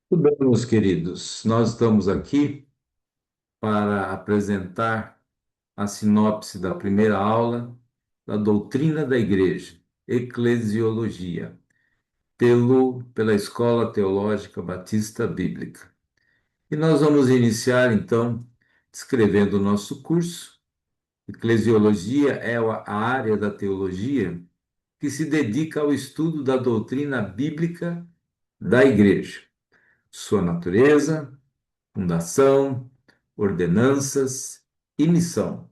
Tudo bem, meus queridos? Nós estamos aqui para apresentar a sinopse da primeira aula da doutrina da Igreja, Eclesiologia, pela Escola Teológica Batista Bíblica. E nós vamos iniciar, então, descrevendo o nosso curso. Eclesiologia é a área da teologia que se dedica ao estudo da doutrina bíblica da Igreja, sua natureza, fundação, ordenanças e missão,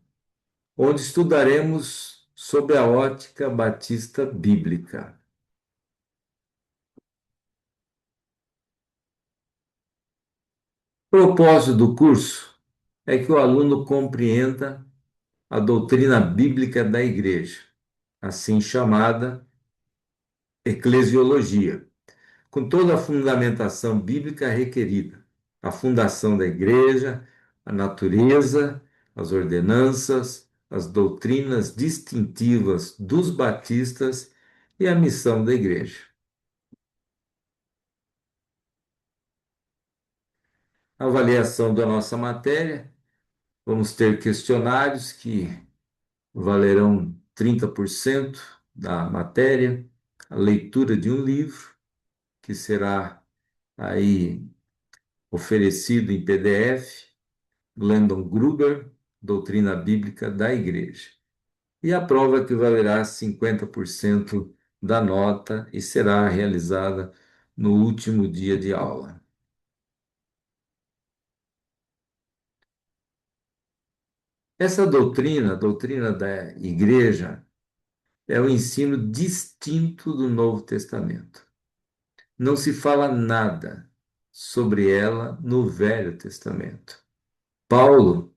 onde estudaremos sobre a ótica batista bíblica. O propósito do curso é que o aluno compreenda a doutrina bíblica da Igreja, assim chamada eclesiologia, com toda a fundamentação bíblica requerida, a fundação da igreja, a natureza, as ordenanças, as doutrinas distintivas dos batistas e a missão da igreja. A avaliação da nossa matéria, vamos ter questionários que valerão 30% da matéria, a leitura de um livro, que será aí oferecido em PDF, Glendon Gruber, Doutrina Bíblica da Igreja. E a prova que valerá 50% da nota e será realizada no último dia de aula. Essa doutrina, a doutrina da Igreja, é o ensino distinto do Novo Testamento. Não se fala nada sobre ela no Velho Testamento. Paulo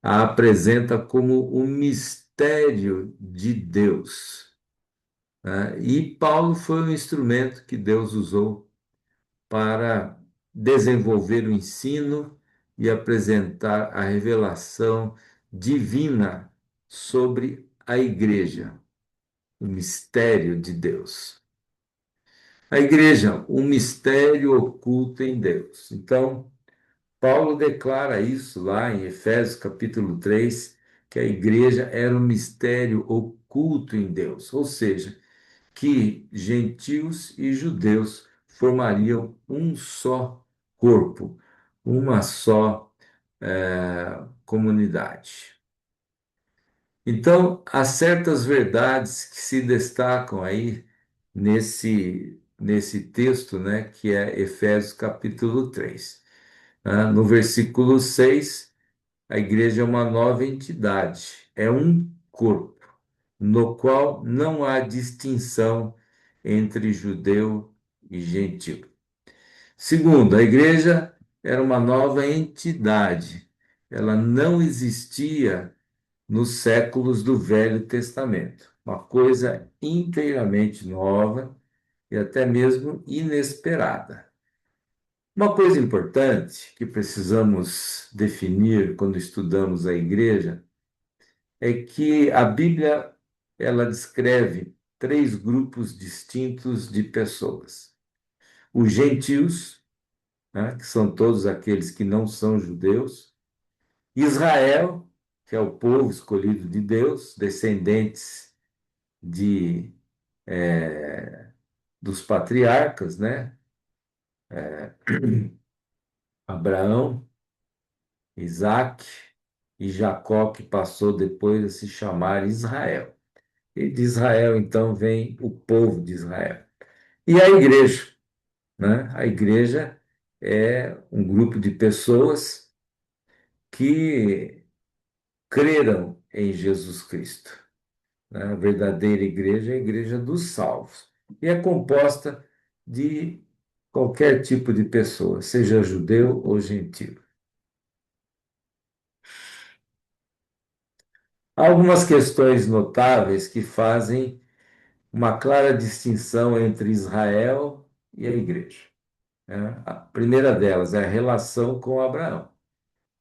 a apresenta como o mistério de Deus, né? E Paulo foi um instrumento que Deus usou para desenvolver o ensino e apresentar a revelação divina sobre a igreja, o mistério de Deus. A igreja, um mistério oculto em Deus. Então, Paulo declara isso lá em Efésios capítulo 3, que a igreja era um mistério oculto em Deus, ou seja, que gentios e judeus formariam um só corpo, uma só comunidade. Então, há certas verdades que se destacam aí nesse texto, né, que é Efésios capítulo 3. No versículo 6, a igreja é uma nova entidade, é um corpo, no qual não há distinção entre judeu e gentil. Segundo, a igreja era uma nova entidade, ela não existia nos séculos do Velho Testamento, uma coisa inteiramente nova e até mesmo inesperada. Uma coisa importante que precisamos definir quando estudamos a igreja é que a Bíblia ela descreve três grupos distintos de pessoas: os gentios, né, que são todos aqueles que não são judeus; Israel, que é o povo escolhido de Deus, descendentes de dos patriarcas, né? Abraão, Isaac e Jacó, que passou depois a se chamar Israel. E de Israel, então, vem o povo de Israel. E a igreja, né? A igreja é um grupo de pessoas que creram em Jesus Cristo, né? A verdadeira igreja é a igreja dos salvos. E é composta de qualquer tipo de pessoa, seja judeu ou gentil. Há algumas questões notáveis que fazem uma clara distinção entre Israel e a igreja, né? A primeira delas é a relação com Abraão.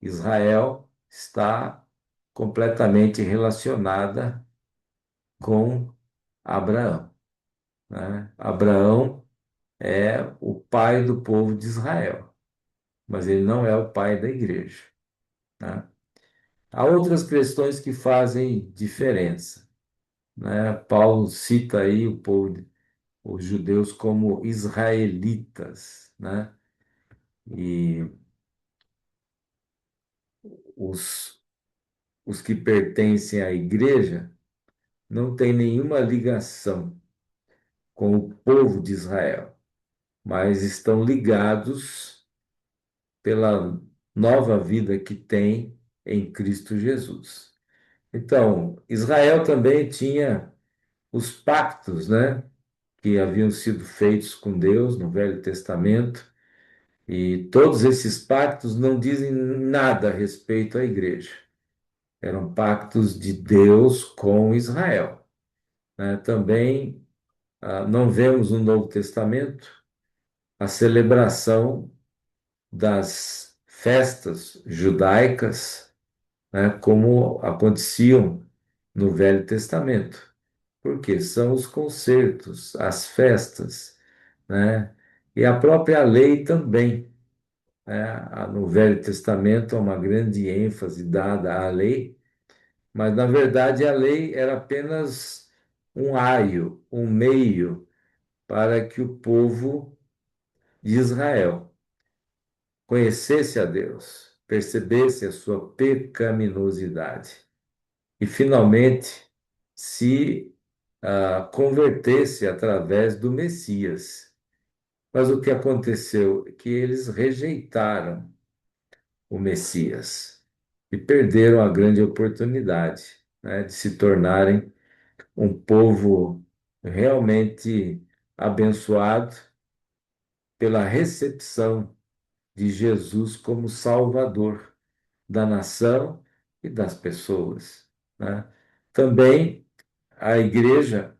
Israel está completamente relacionada com Abraão, né? Abraão é o pai do povo de Israel, mas ele não é o pai da igreja, né? Há outras questões que fazem diferença, né? Paulo cita aí o povo, os judeus como israelitas, né? E os, os que pertencem à igreja não têm nenhuma ligação com o povo de Israel, mas estão ligados pela nova vida que tem em Cristo Jesus. Então, Israel também tinha os pactos, né, que haviam sido feitos com Deus no Velho Testamento, e todos esses pactos não dizem nada a respeito à igreja. Eram pactos de Deus com Israel, né? Também não vemos no Novo Testamento a celebração das festas judaicas, né, como aconteciam no Velho Testamento, porque são os concertos, as festas, né, e a própria lei também, né. No Velho Testamento há uma grande ênfase dada à lei, mas na verdade a lei era apenas um aio, um meio para que o povo de Israel conhecesse a Deus, percebesse a sua pecaminosidade e finalmente se convertesse através do Messias. Mas o que aconteceu? Que eles rejeitaram o Messias e perderam a grande oportunidade, né, de se tornarem um povo realmente abençoado pela recepção de Jesus como Salvador da nação e das pessoas, né? Também a igreja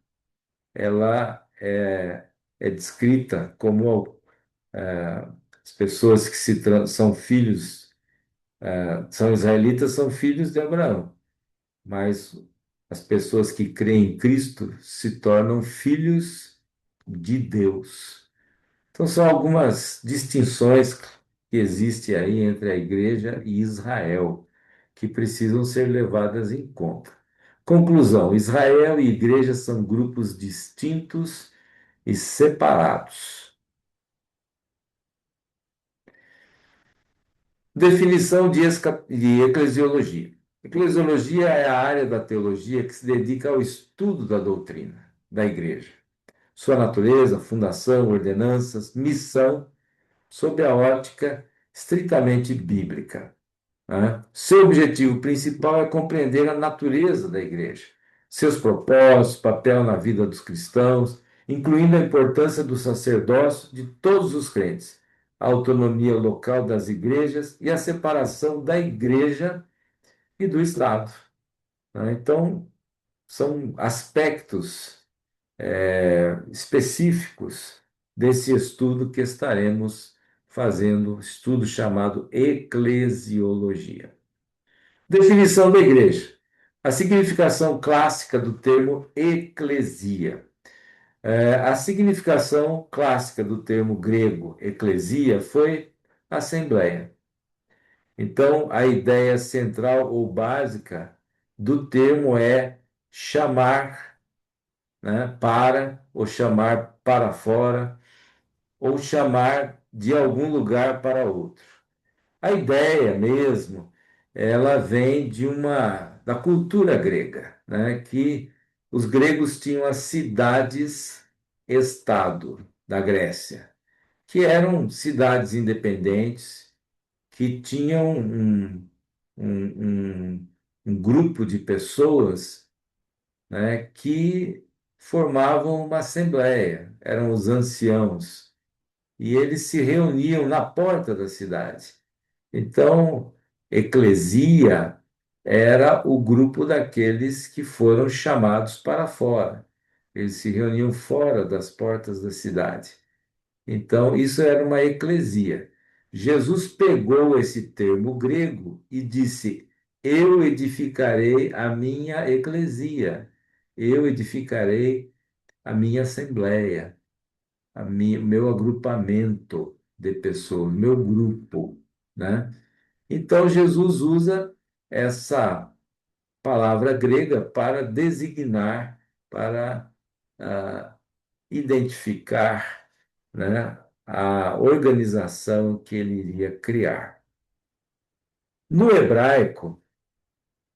ela é descrita como as pessoas que são filhos, são israelitas, são filhos de Abraão, mas as pessoas que creem em Cristo se tornam filhos de Deus. Então, são algumas distinções que existem aí entre a igreja e Israel, que precisam ser levadas em conta. Conclusão: Israel e igreja são grupos distintos e separados. Definição de eclesiologia. Eclesiologia é a área da teologia que se dedica ao estudo da doutrina da igreja, sua natureza, fundação, ordenanças, missão, sob a ótica estritamente bíblica, né? Seu objetivo principal é compreender a natureza da igreja, seus propósitos, papel na vida dos cristãos, incluindo a importância do sacerdócio de todos os crentes, a autonomia local das igrejas e a separação da igreja e do Estado, né? Então, são aspectos específicos desse estudo que estaremos fazendo, estudo chamado eclesiologia. Definição da igreja. A significação clássica do termo eclesia. A significação clássica do termo grego eclesia foi assembleia. Então, a ideia central ou básica do termo é chamar, né, para, ou chamar para fora, ou chamar de algum lugar para outro. A ideia mesmo, ela vem da cultura grega, né? Que os gregos tinham as cidades-estado da Grécia, que eram cidades independentes, que tinham um, um grupo de pessoas, né, que formavam uma assembleia, eram os anciãos, e eles se reuniam na porta da cidade. Então, eclesia era o grupo daqueles que foram chamados para fora. Eles se reuniam fora das portas da cidade. Então, isso era uma eclesia. Jesus pegou esse termo grego e disse: Eu edificarei a minha eclesia, eu edificarei a minha assembleia. o meu agrupamento de pessoas, meu grupo, né? Então, Jesus usa essa palavra grega para designar, para ah, identificar, né, a organização que ele iria criar. No hebraico,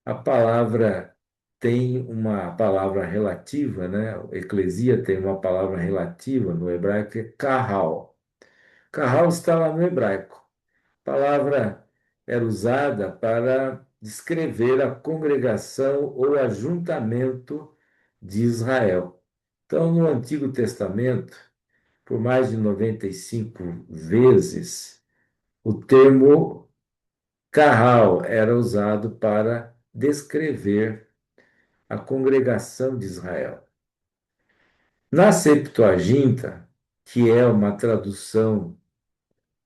a palavra tem uma palavra relativa, né? Eclesia tem uma palavra relativa no hebraico, que é kahal. Kahal está lá no hebraico. A palavra era usada para descrever a congregação ou ajuntamento de Israel. Então, no Antigo Testamento, por mais de 95 vezes, o termo carral era usado para descrever a congregação de Israel. Na Septuaginta, que é uma tradução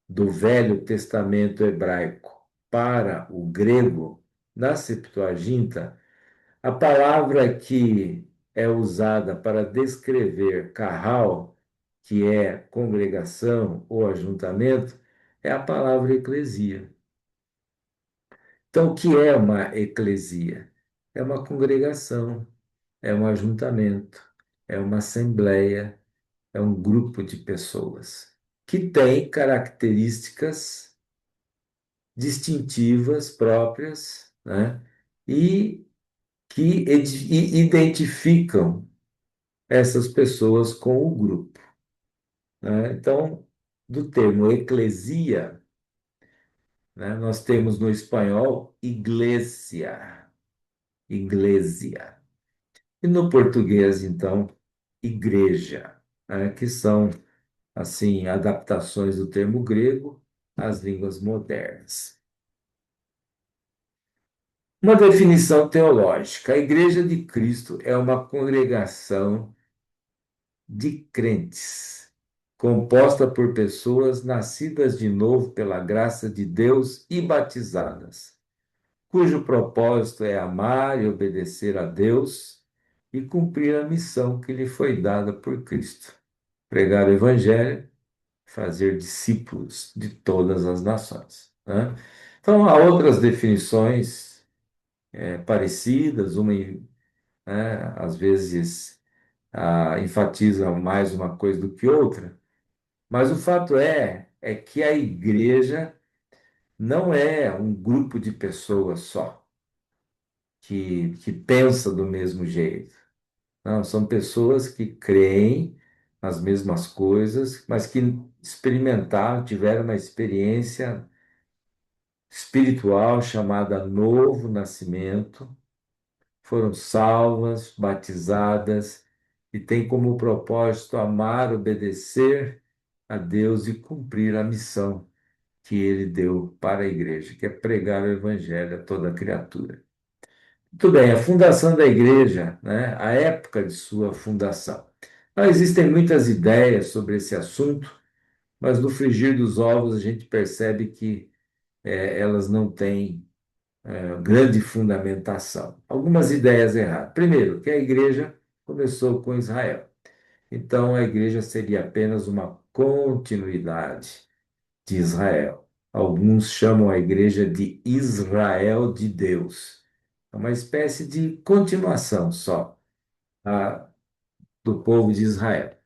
do Velho Testamento hebraico para o grego, na Septuaginta, a palavra que é usada para descrever carral, que é congregação ou ajuntamento, é a palavra eclesia. Então, o que é uma eclesia? É uma congregação, é um ajuntamento, é uma assembleia, é um grupo de pessoas que tem características distintivas próprias, né? E que identificam essas pessoas com o grupo, né? Então, do termo eclesia, né, nós temos no espanhol iglesia, iglesia. E no português, então, igreja, né, que são, assim, adaptações do termo grego às línguas modernas. Uma definição teológica: a Igreja de Cristo é uma congregação de crentes, composta por pessoas nascidas de novo pela graça de Deus e batizadas, cujo propósito é amar e obedecer a Deus e cumprir a missão que lhe foi dada por Cristo: pregar o Evangelho, fazer discípulos de todas as nações, né? Então, há outras definições parecidas, né, às vezes enfatiza mais uma coisa do que outra, mas o fato é que a igreja não é um grupo de pessoas só que pensa do mesmo jeito. Não, são pessoas que creem nas mesmas coisas, mas que experimentaram, tiveram uma experiência espiritual chamada novo nascimento, foram salvas, batizadas e têm como propósito amar, obedecer a Deus e cumprir a missão que ele deu para a igreja, que é pregar o evangelho a toda criatura. Muito bem, a fundação da igreja, né? A época de sua fundação. Existem muitas ideias sobre esse assunto, mas no frigir dos ovos a gente percebe que elas não têm grande fundamentação. Algumas ideias erradas. Primeiro, que a igreja começou com Israel. Então, a igreja seria apenas uma continuidade de Israel. Alguns chamam a igreja de Israel de Deus. É uma espécie de continuação só a, do povo de Israel.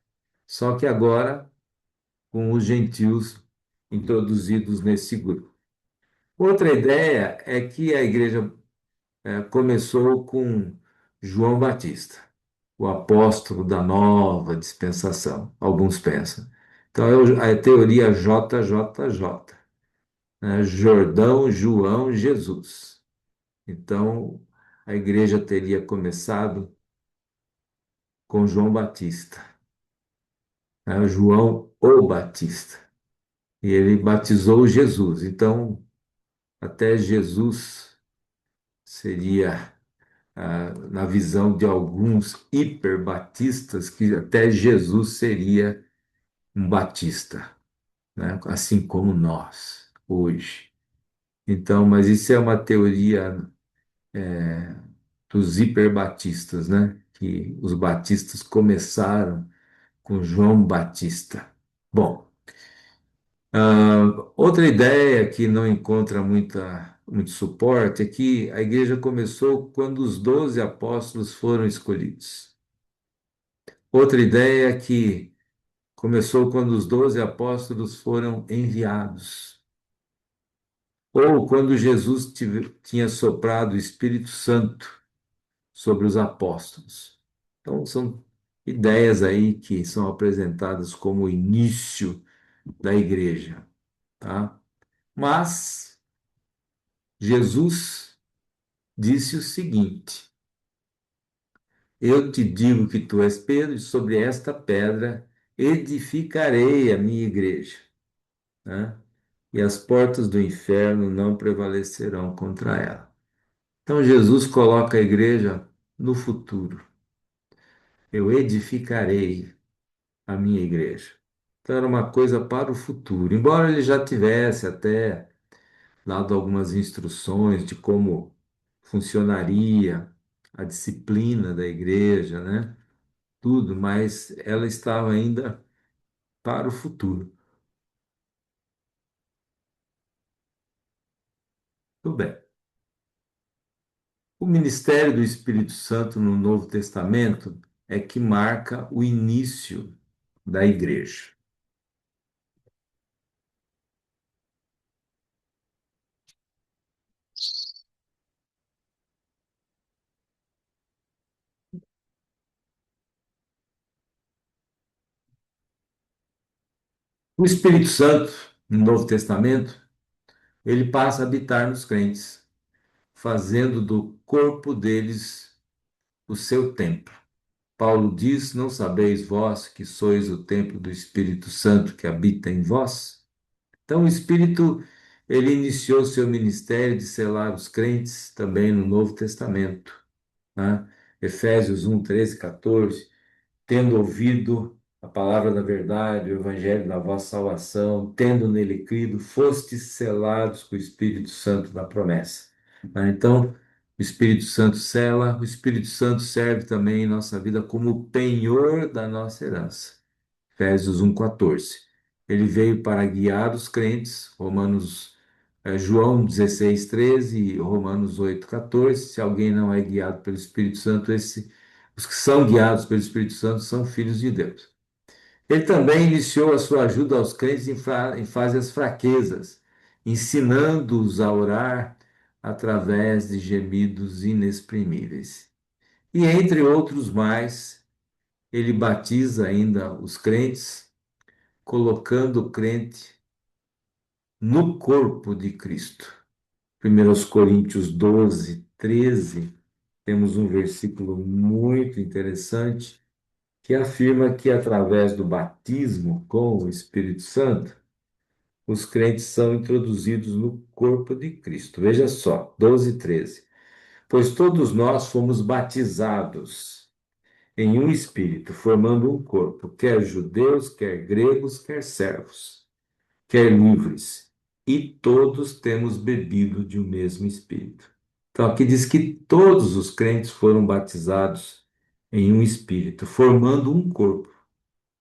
Só que agora com os gentios introduzidos nesse grupo. Outra ideia é que a igreja começou com João Batista, o apóstolo da nova dispensação, alguns pensam. Então, é a teoria JJJ, né? Jordão, João, Jesus. Então, a igreja teria começado com João Batista, né? João o Batista, e ele batizou Jesus. Então, até Jesus seria na visão de alguns hiperbatistas, que até Jesus seria um batista, né? Assim como nós, hoje. Então, mas isso é uma teoria dos hiperbatistas, né? Que os batistas começaram com João Batista. Bom, outra ideia que não encontra muito suporte é que a igreja começou quando os 12 apóstolos foram escolhidos. Outra ideia é que começou quando os 12 apóstolos foram enviados, ou quando Jesus tinha soprado o Espírito Santo sobre os apóstolos. Então, são ideias aí que são apresentadas como o início da igreja, tá? Mas Jesus disse o seguinte: Eu te digo que tu és Pedro, e sobre esta pedra edificarei a minha igreja, né? E as portas do inferno não prevalecerão contra ela. Então Jesus coloca a igreja no futuro. Eu edificarei a minha igreja. Então era uma coisa para o futuro. Embora ele já tivesse até dado algumas instruções de como funcionaria a disciplina da igreja, né? Tudo, mas ela estava ainda para o futuro. Tudo bem. O ministério do Espírito Santo no Novo Testamento é que marca o início da igreja. O Espírito Santo, no Novo Testamento, ele passa a habitar nos crentes, fazendo do corpo deles o seu templo. Paulo diz: Não sabeis vós que sois o templo do Espírito Santo que habita em vós? Então, o Espírito, ele iniciou seu ministério de selar os crentes também no Novo Testamento, né? Efésios 1, 13, 14. Tendo ouvido a palavra da verdade, o evangelho da vossa salvação, tendo nele crido, fostes selados com o Espírito Santo da promessa. Né? Então, o Espírito Santo sela, o Espírito Santo serve também em nossa vida como penhor da nossa herança. Efésios 1,14. Ele veio para guiar os crentes, João 16,13 e Romanos 8,14. Se alguém não é guiado pelo Espírito Santo, os que são guiados pelo Espírito Santo são filhos de Deus. Ele também iniciou a sua ajuda aos crentes em fase as fraquezas, ensinando-os a orar através de gemidos inexprimíveis. E entre outros mais, ele batiza ainda os crentes, colocando o crente no corpo de Cristo. 1 Coríntios 12, 13, temos um versículo muito interessante que afirma que através do batismo com o Espírito Santo, os crentes são introduzidos no corpo de Cristo. Veja só, 12, 13. Pois todos nós fomos batizados em um espírito, formando um corpo, quer judeus, quer gregos, quer servos, quer livres, e todos temos bebido de um mesmo espírito. Então aqui diz que todos os crentes foram batizados em um espírito, formando um corpo,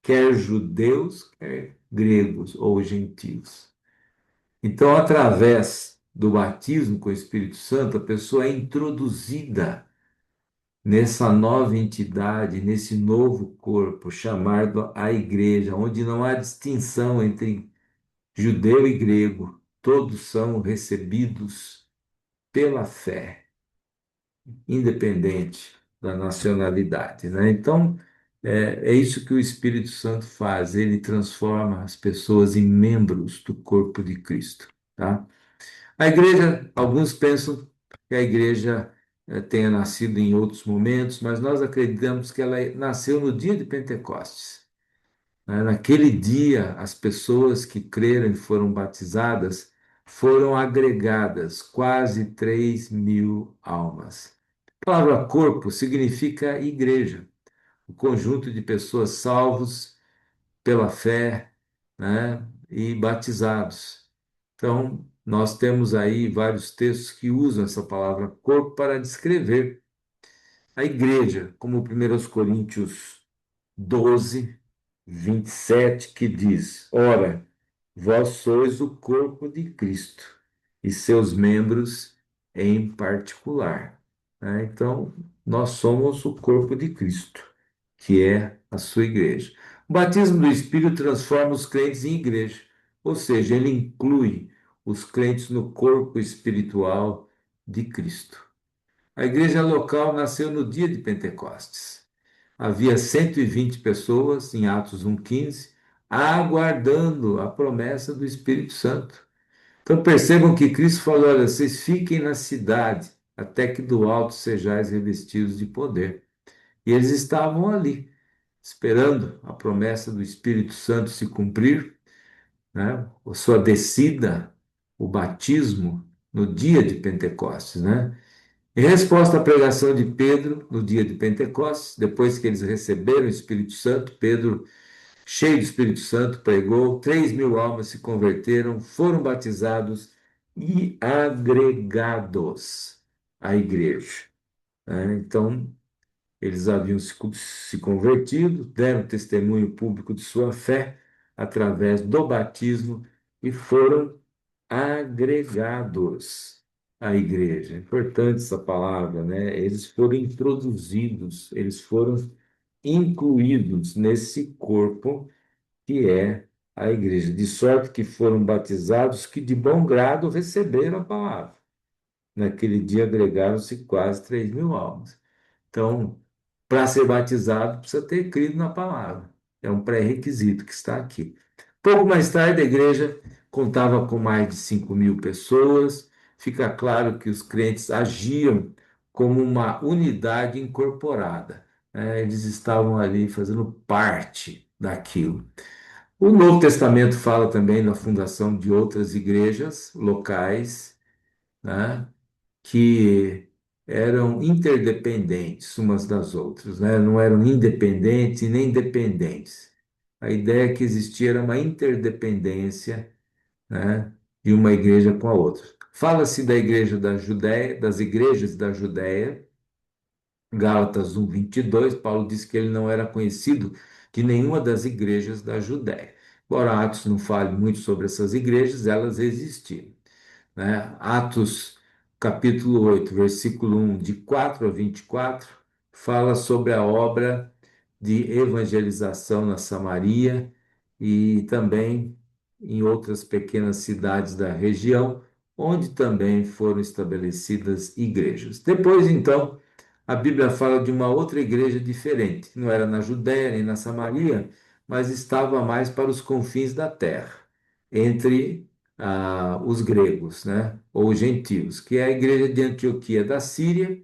quer judeus, quer gregos ou gentios. Então, através do batismo com o Espírito Santo, a pessoa é introduzida nessa nova entidade, nesse novo corpo chamado a igreja, onde não há distinção entre judeu e grego, todos são recebidos pela fé, independente da nacionalidade, né? Então, é isso que o Espírito Santo faz, ele transforma as pessoas em membros do corpo de Cristo, tá? A igreja, alguns pensam que a igreja tenha nascido em outros momentos, mas nós acreditamos que ela nasceu no dia de Pentecostes, né? Naquele dia, as pessoas que creram e foram batizadas foram agregadas, quase 3.000 almas. A palavra corpo significa igreja, o conjunto de pessoas salvos pela fé, né, e batizados. Então, nós temos aí vários textos que usam essa palavra corpo para descrever a igreja, como 1 Coríntios 12. 27, que diz: Ora, vós sois o corpo de Cristo e seus membros em particular. Né? Então, nós somos o corpo de Cristo, que é a sua igreja. O batismo do Espírito transforma os crentes em igreja, ou seja, ele inclui os crentes no corpo espiritual de Cristo. A igreja local nasceu no dia de Pentecostes. Havia 120 pessoas, em Atos 1,15, aguardando a promessa do Espírito Santo. Então percebam que Cristo falou: olha, vocês fiquem na cidade, até que do alto sejais revestidos de poder. E eles estavam ali, esperando a promessa do Espírito Santo se cumprir, né? A sua descida, o batismo, no dia de Pentecostes, né? Em resposta à pregação de Pedro no dia de Pentecostes, depois que eles receberam o Espírito Santo, Pedro, cheio do Espírito Santo, pregou, 3.000 almas se converteram, foram batizados e agregados à igreja. Né? Então, eles haviam se convertido, deram testemunho público de sua fé através do batismo e foram agregados à igreja. É importante essa palavra, né? Eles foram introduzidos, eles foram incluídos nesse corpo que é a igreja. De sorte que foram batizados que de bom grado receberam a palavra. Naquele dia agregaram-se quase 3.000 almas. Então, para ser batizado, precisa ter crido na palavra. É um pré-requisito que está aqui. Pouco mais tarde, a igreja contava com mais de 5.000 pessoas. Fica claro que os crentes agiam como uma unidade incorporada, né? Eles estavam ali fazendo parte daquilo. O Novo Testamento fala também da fundação de outras igrejas locais, né? Que eram interdependentes umas das outras, né? Não eram independentes e nem dependentes. A ideia que existia era uma interdependência, né, de uma igreja com a outra. Fala-se da igreja da Judéia, das igrejas da Judéia, Gálatas 1:22, Paulo diz que ele não era conhecido de nenhuma das igrejas da Judéia. Embora Atos não fale muito sobre essas igrejas, elas existiam, né? Atos capítulo 8 versículo 1, de 4 a 24, fala sobre a obra de evangelização na Samaria e também em outras pequenas cidades da região, onde também foram estabelecidas igrejas. Depois, então, a Bíblia fala de uma outra igreja diferente. Não era na Judéia nem na Samaria, mas estava mais para os confins da terra, entre os gregos, né, ou gentios, que é a igreja de Antioquia da Síria,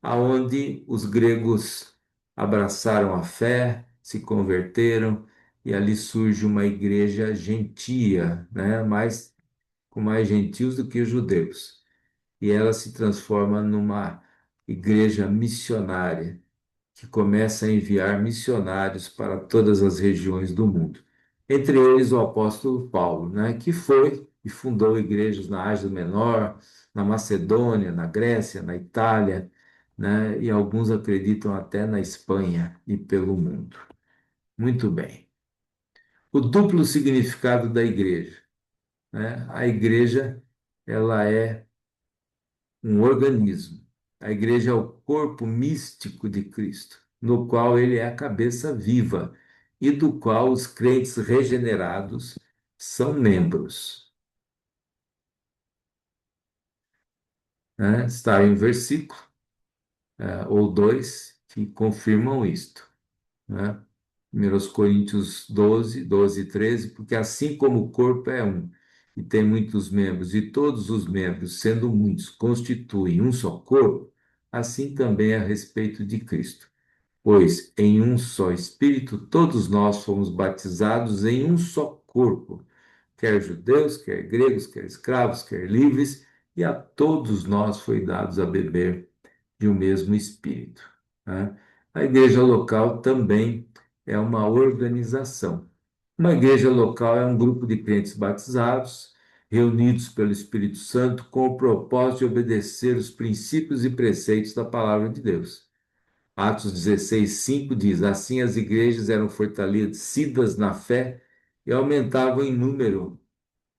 aonde os gregos abraçaram a fé, se converteram, e ali surge uma igreja gentia, né, com mais gentios do que os judeus. E ela se transforma numa igreja missionária, que começa a enviar missionários para todas as regiões do mundo. Entre eles o apóstolo Paulo, né, que foi e fundou igrejas na Ásia Menor, na Macedônia, na Grécia, na Itália, né, e alguns acreditam até na Espanha e pelo mundo. Muito bem. O duplo significado da igreja, né? A igreja, ela é um organismo. A igreja é o corpo místico de Cristo, no qual ele é a cabeça viva e do qual os crentes regenerados são membros. Né? Está em um versículo, ou dois, que confirmam isto. Né? 1 Coríntios 12 e 13, porque assim como o corpo é um e tem muitos membros, e todos os membros, sendo muitos, constituem um só corpo, assim também é a respeito de Cristo. Pois em um só Espírito todos nós fomos batizados em um só corpo, quer judeus, quer gregos, quer escravos, quer livres, e a todos nós foi dados a beber de um mesmo Espírito. Né? A igreja local também é uma organização. Uma igreja local é um grupo de crentes batizados, reunidos pelo Espírito Santo, com o propósito de obedecer os princípios e preceitos da palavra de Deus. Atos 16:5 diz: Assim as igrejas eram fortalecidas na fé e aumentavam em número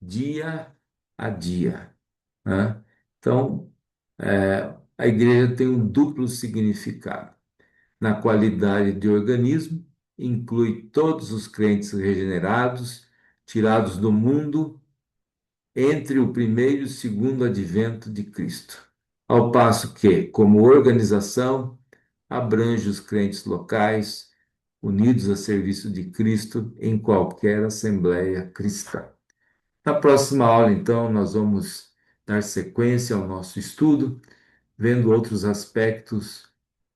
dia a dia, né? Então, a igreja tem um duplo significado. Na qualidade de organismo, inclui todos os crentes regenerados, tirados do mundo entre o primeiro e o segundo advento de Cristo. Ao passo que, como organização, abrange os crentes locais, unidos a serviço de Cristo em qualquer assembleia cristã. Na próxima aula, então, nós vamos dar sequência ao nosso estudo, vendo outros aspectos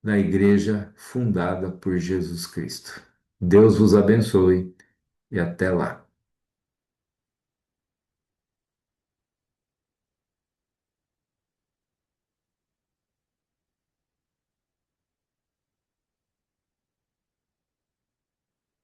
da igreja fundada por Jesus Cristo. Deus vos abençoe e até lá.